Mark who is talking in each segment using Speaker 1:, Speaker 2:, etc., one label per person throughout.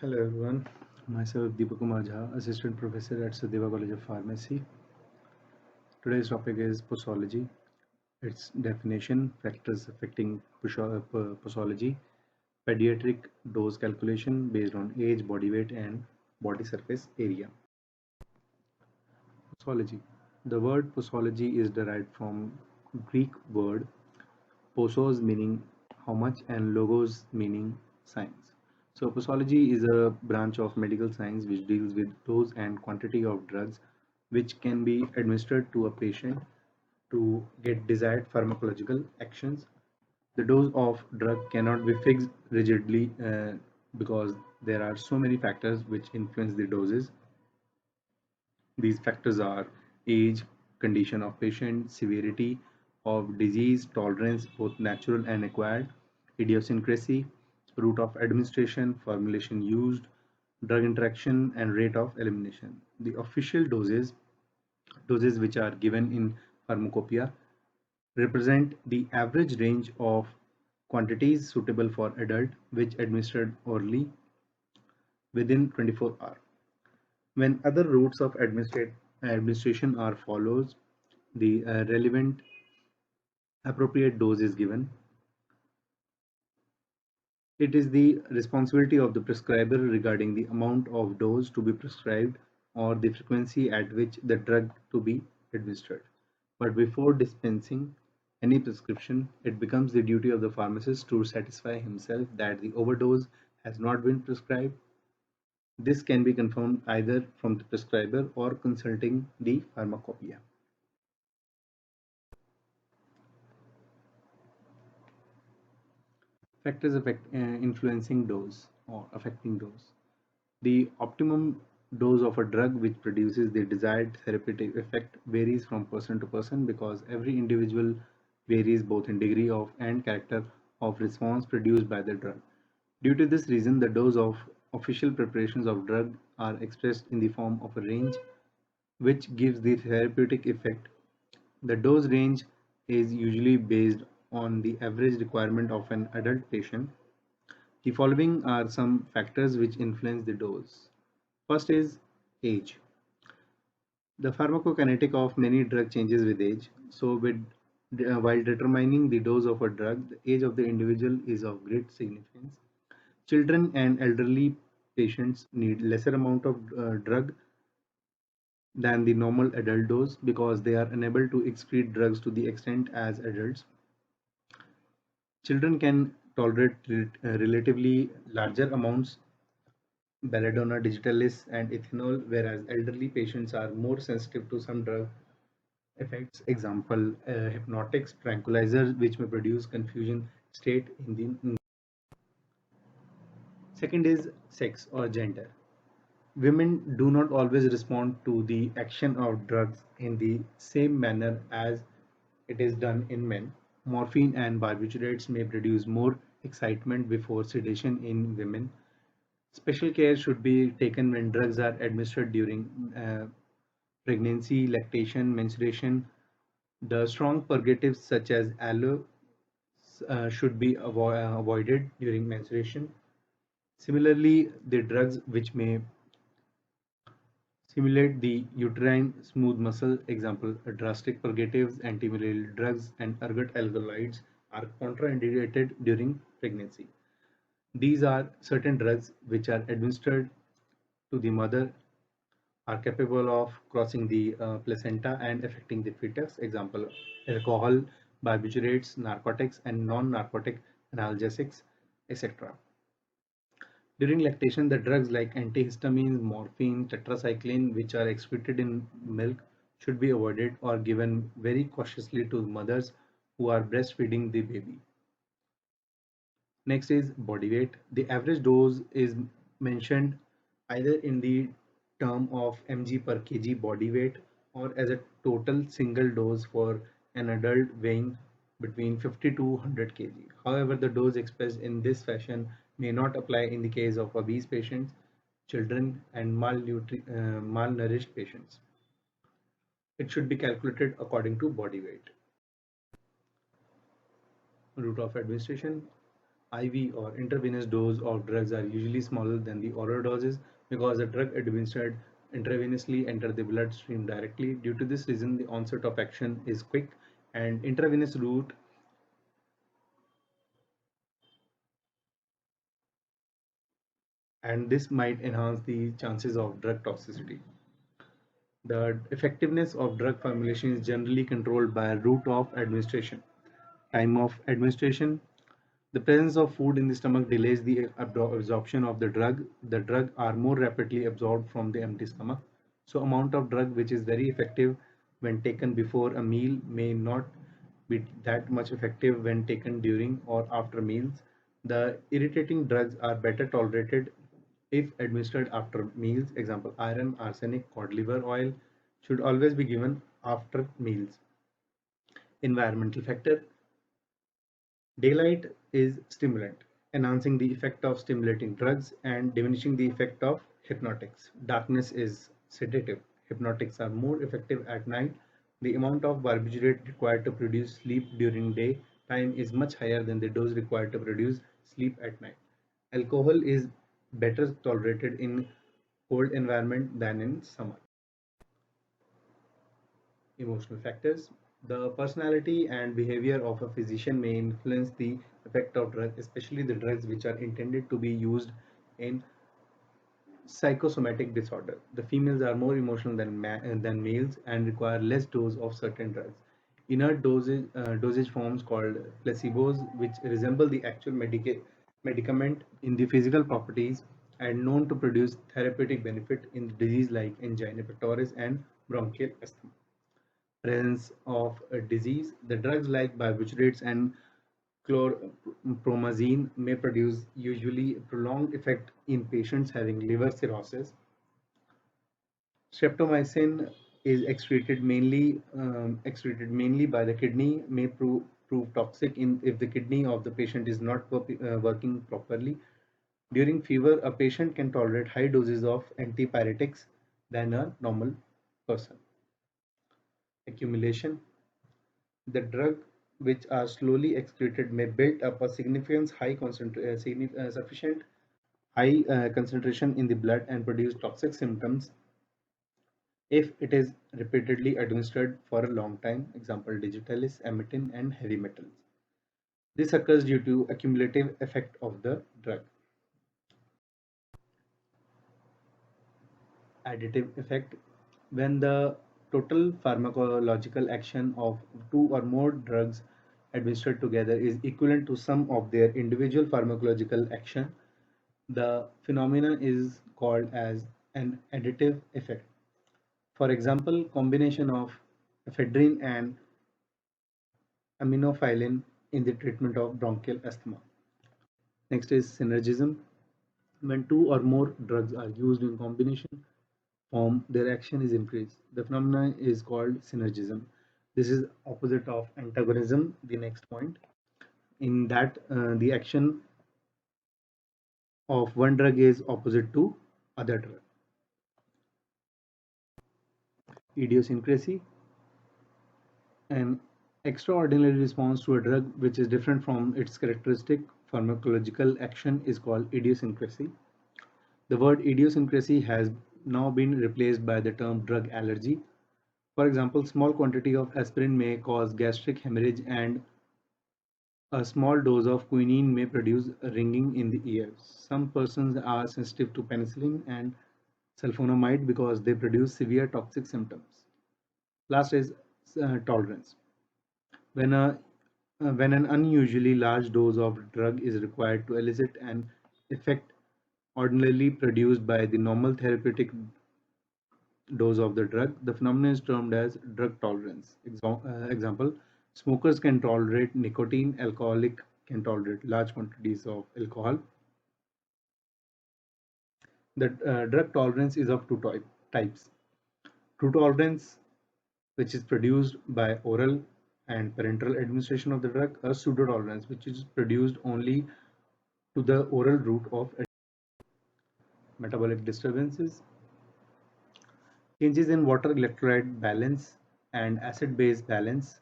Speaker 1: Hello everyone, myself Deepak Kumar Jha, Assistant Professor at Sudheva College of Pharmacy. Today's topic is posology, its definition, factors affecting posology, pediatric dose calculation based on age, body weight and body surface area. Posology. The word posology is derived from Greek word posos meaning how much and logos meaning science. So posology is a branch of medical science which deals with dose and quantity of drugs which can be administered to a patient to get desired pharmacological actions. The dose of drug cannot be fixed rigidly because there are so many factors which influence the doses. These factors are age, condition of patient, severity of disease, tolerance, both natural and acquired, idiosyncrasy, route of administration, formulation used, drug interaction, and rate of elimination. The official doses which are given in pharmacopoeia, represent the average range of quantities suitable for adult which administered orally within 24 hours. When other routes of administration are followed, the relevant appropriate dose is given. It is the responsibility of the prescriber regarding the amount of dose to be prescribed or the frequency at which the drug to be administered. But before dispensing any prescription, it becomes the duty of the pharmacist to satisfy himself that the overdose has not been prescribed. This can be confirmed either from the prescriber or consulting the pharmacopoeia. Factors influencing dose or affecting dose. The optimum dose of a drug which produces the desired therapeutic effect varies from person to person because every individual varies both in degree of and character of response produced by the drug. Due to this reason, the dose of official preparations of drug are expressed in the form of a range which gives the therapeutic effect. The dose range is usually based on the average requirement of an adult patient. The following are some factors which influence the dose. First is age. The pharmacokinetic of many drug changes with age. So, while determining the dose of a drug, the age of the individual is of great significance. Children and elderly patients need lesser amount of drug than the normal adult dose because they are unable to excrete drugs to the extent as adults. Children can tolerate relatively larger amounts belladonna digitalis and ethanol, whereas elderly patients are more sensitive to some drug effects. Example, hypnotics, tranquilizers, which may produce confusion state in the. Second is sex or gender. Women do not always respond to the action of drugs in the same manner as it is done in men. Morphine and barbiturates may produce more excitement before sedation in women. Special care should be taken when drugs are administered during pregnancy, lactation, menstruation. The strong purgatives such as aloe should be avoided during menstruation. Similarly, the drugs which may simulate the uterine smooth muscle, example, drastic purgatives, antimalarial drugs, and ergot alkaloids are contraindicated during pregnancy. These are certain drugs which are administered to the mother are capable of crossing the placenta and affecting the fetus. Example, alcohol, barbiturates, narcotics, and non-narcotic analgesics, etc. During lactation, the drugs like antihistamines, morphine, tetracycline, which are excreted in milk, should be avoided or given very cautiously to mothers who are breastfeeding the baby. Next is body weight. The average dose is mentioned either in the term of mg per kg body weight or as a total single dose for an adult weighing between 50 to 100 kg. However, the dose expressed in this fashion may not apply in the case of obese patients, children, and malnourished patients. It should be calculated according to body weight. Route of administration. IV or intravenous dose of drugs are usually smaller than the oral doses because the drug administered intravenously enter the bloodstream directly. Due to this reason, the onset of action is quick and intravenous route, and this might enhance the chances of drug toxicity. The effectiveness of drug formulation is generally controlled by route of administration. Time of administration. The presence of food in the stomach delays the absorption of the drug. The drug are more rapidly absorbed from the empty stomach. So amount of drug which is very effective when taken before a meal may not be that much effective when taken during or after meals. The irritating drugs are better tolerated if administered after meals. Example, iron, arsenic, cod liver oil should always be given after meals. Environmental factor. Daylight is stimulant, enhancing the effect of stimulating drugs and diminishing the effect of hypnotics. Darkness is sedative. Hypnotics are more effective at night. The amount of barbiturate required to produce sleep during daytime is much higher than the dose required to produce sleep at night. Alcohol is better tolerated in cold environment than in summer. Emotional factors. The personality and behavior of a physician may influence the effect of drugs, especially the drugs which are intended to be used in psychosomatic disorder. The females are more emotional than males and require less dose of certain drugs. Inert dosage forms called placebos, which resemble the actual medicament in the physical properties and known to produce therapeutic benefit in disease like angina pectoris and bronchial asthma. Presence of a disease. The drugs like barbiturates and chlorpromazine may produce usually prolonged effect in patients having liver cirrhosis. Streptomycin is excreted mainly by the kidney, may prove toxic if the kidney of the patient is not working properly. During fever, a patient can tolerate high doses of antipyretics than a normal person. Accumulation. The drug which are slowly excreted may build up a sufficient high concentration in the blood and produce toxic symptoms if it is repeatedly administered for a long time. Example, digitalis, amitin, and heavy metals. This occurs due to accumulative effect of the drug. Additive effect. When the total pharmacological action of two or more drugs administered together is equivalent to sum of their individual pharmacological action, the phenomenon is called as an additive effect. For example, combination of ephedrine and aminophylline in the treatment of bronchial asthma. Next is synergism. When two or more drugs are used in combination form, their action is increased. The phenomenon is called synergism. This is opposite of antagonism, the next point. In that, the action of one drug is opposite to other drug. Idiosyncrasy. An extraordinary response to a drug which is different from its characteristic pharmacological action is called idiosyncrasy. The word idiosyncrasy has now been replaced by the term drug allergy. For example, small quantity of aspirin may cause gastric hemorrhage and a small dose of quinine may produce ringing in the ears. Some persons are sensitive to penicillin and sulfonamide because they produce severe toxic symptoms. Last is tolerance. When when an unusually large dose of drug is required to elicit an effect ordinarily produced by the normal therapeutic dose of the drug, the phenomenon is termed as drug tolerance. Example, smokers can tolerate nicotine, alcoholic can tolerate large quantities of alcohol. The drug tolerance is of types. True tolerance, which is produced by oral and parenteral administration of the drug, a pseudo tolerance, which is produced only to the oral route of metabolic disturbances, changes in water electrolyte balance and acid base balance,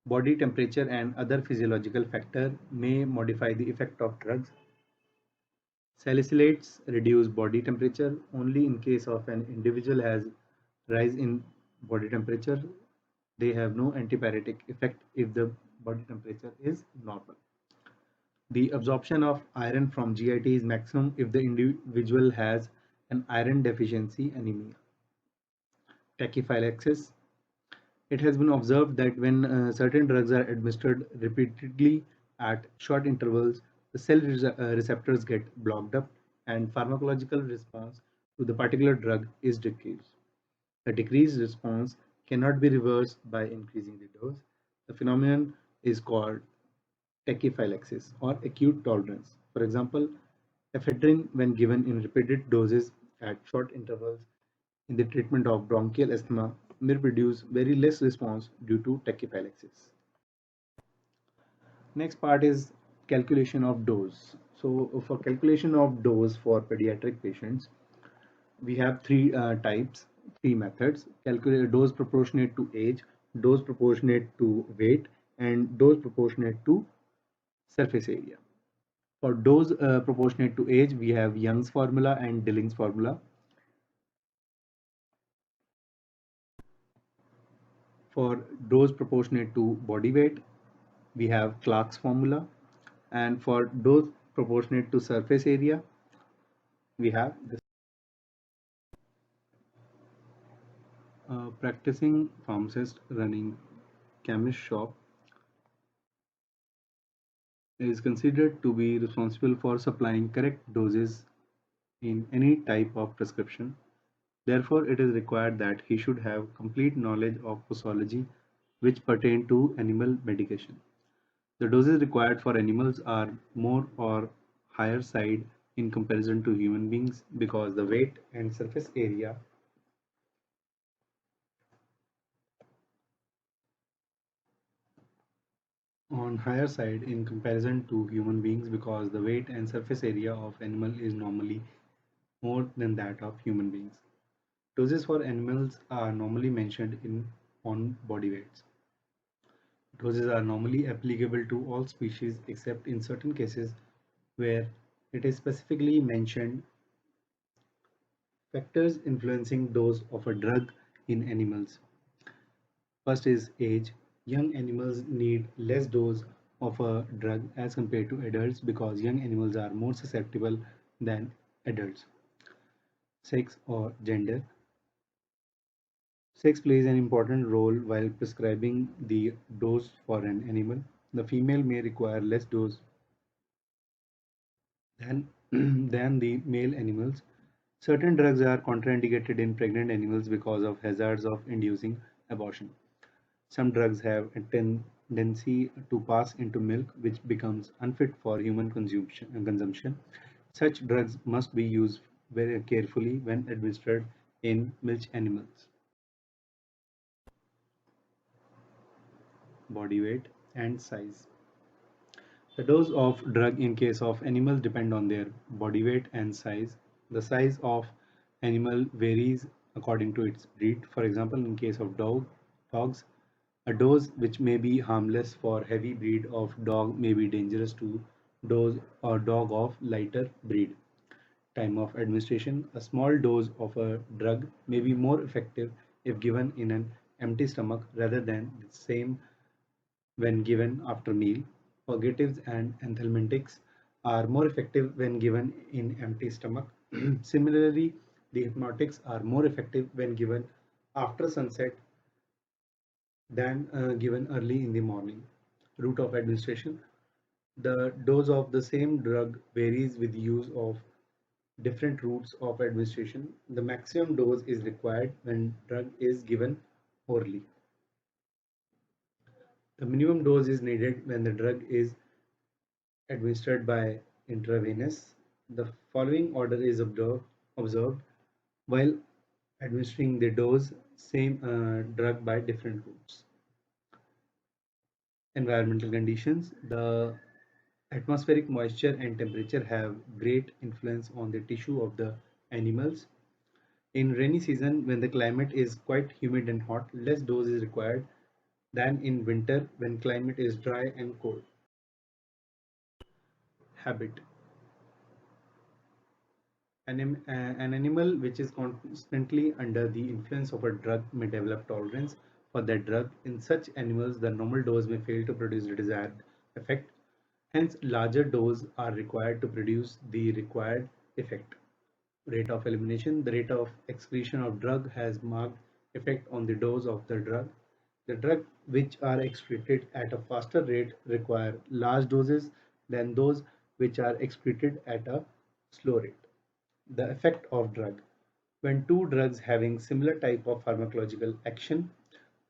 Speaker 1: Body temperature and other physiological factors may modify the effect of drugs. Salicylates reduce body temperature only in case of an individual has rise in body temperature. They have no antipyretic effect if the body temperature is normal. The absorption of iron from GIT is maximum if the individual has an iron deficiency anemia. Tachyphylaxis. It has been observed that when certain drugs are administered repeatedly at short intervals, the receptors get blocked up and pharmacological response to the particular drug is decreased. The decreased response cannot be reversed by increasing the dose. The phenomenon is called tachyphylaxis or acute tolerance. For example, ephedrine, when given in repeated doses at short intervals in the treatment of bronchial asthma, may produce very less response due to tachyphylaxis. Next part is calculation of dose. So for calculation of dose for pediatric patients, we have three methods: calculate dose proportionate to age, dose proportionate to weight, and dose proportionate to surface area. For dose proportionate to age, we have Young's formula and Dilling's formula. For dose proportionate to body weight, we have Clark's formula. And for dose proportionate to surface area, we have this. Practicing pharmacist running chemist shop is considered to be responsible for supplying correct doses in any type of prescription. Therefore, it is required that he should have complete knowledge of posology which pertain to animal medication. The doses required for animals are more or higher side in comparison to human beings because the weight and surface area on higher side in comparison to human beings because the weight and surface area of animal is normally more than that of human beings. Doses for animals are normally mentioned in on body weights. Doses are normally applicable to all species except in certain cases where it is specifically mentioned. Factors influencing dose of a drug in animals. First is age. Young animals need less dose of a drug as compared to adults because young animals are more susceptible than adults. Sex or gender. Sex plays an important role while prescribing the dose for an animal. The female may require less dose than, than the male animals. Certain drugs are contraindicated in pregnant animals because of hazards of inducing abortion. Some drugs have a tendency to pass into milk, which becomes unfit for human consumption. Such drugs must be used very carefully when administered in milch animals. Body weight and size. The dose of drug in case of animals depend on their body weight and size. The size of animal varies according to its breed. For example, in case of dogs, a dose which may be harmless for heavy breed of dog may be dangerous to dose or dog of lighter breed. Time of administration. A small dose of a drug may be more effective if given in an empty stomach rather than the same when given after meal. Purgatives and anthelmintics are more effective when given in empty stomach. Similarly, the hypnotics are more effective when given after sunset than given early in the morning. Route of administration. The dose of the same drug varies with use of different routes of administration. The maximum dose is required when drug is given orally. The minimum dose is needed when the drug is administered by intravenous. The following order is observed while administering the dose same drug by different routes. Environmental conditions. The atmospheric moisture and temperature have great influence on the tissue of the animals. In rainy season, when the climate is quite humid and hot, less dose is required than in winter when climate is dry and cold. Habit. An animal which is constantly under the influence of a drug may develop tolerance for that drug. In such animals, the normal dose may fail to produce the desired effect. Hence, larger doses are required to produce the required effect. Rate of elimination. The rate of excretion of drug has marked effect on the dose of the drug. The drug which are excreted at a faster rate require large doses than those which are excreted at a slow rate. The effect of drug. When two drugs having similar type of pharmacological action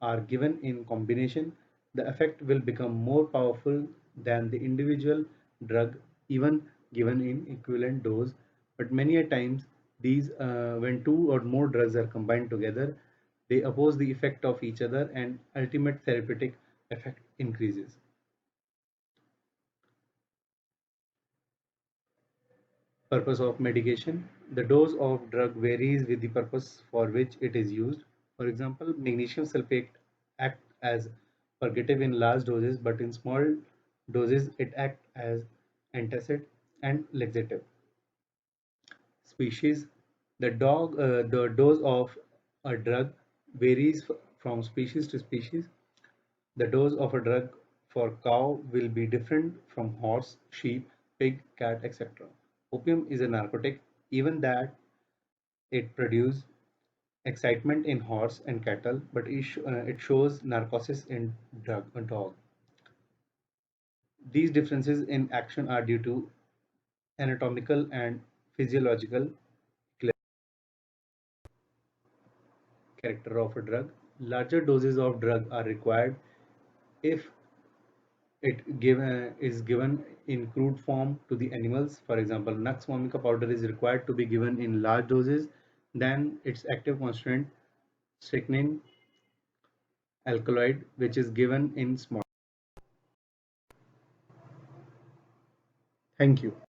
Speaker 1: are given in combination, the effect will become more powerful than the individual drug even given in equivalent dose. But many a times these when two or more drugs are combined together, they oppose the effect of each other and ultimate therapeutic effect increases. Purpose of medication. The dose of drug varies with the purpose for which it is used. For example, magnesium sulfate acts as purgative in large doses, but in small doses it acts as antacid and laxative. Species. The dose of a drug varies from species to species. The dose of a drug for cow will be different from horse, sheep, pig, cat, etc. Opium is a narcotic, even that it produces excitement in horse and cattle, but it shows narcosis in a dog. These differences in action are due to anatomical and physiological character of a drug. Larger doses of drug are required if is given in crude form to the animals. For example, Nux vomica powder is required to be given in large doses than its active constituent strychnine alkaloid, which is given in small. Thank you.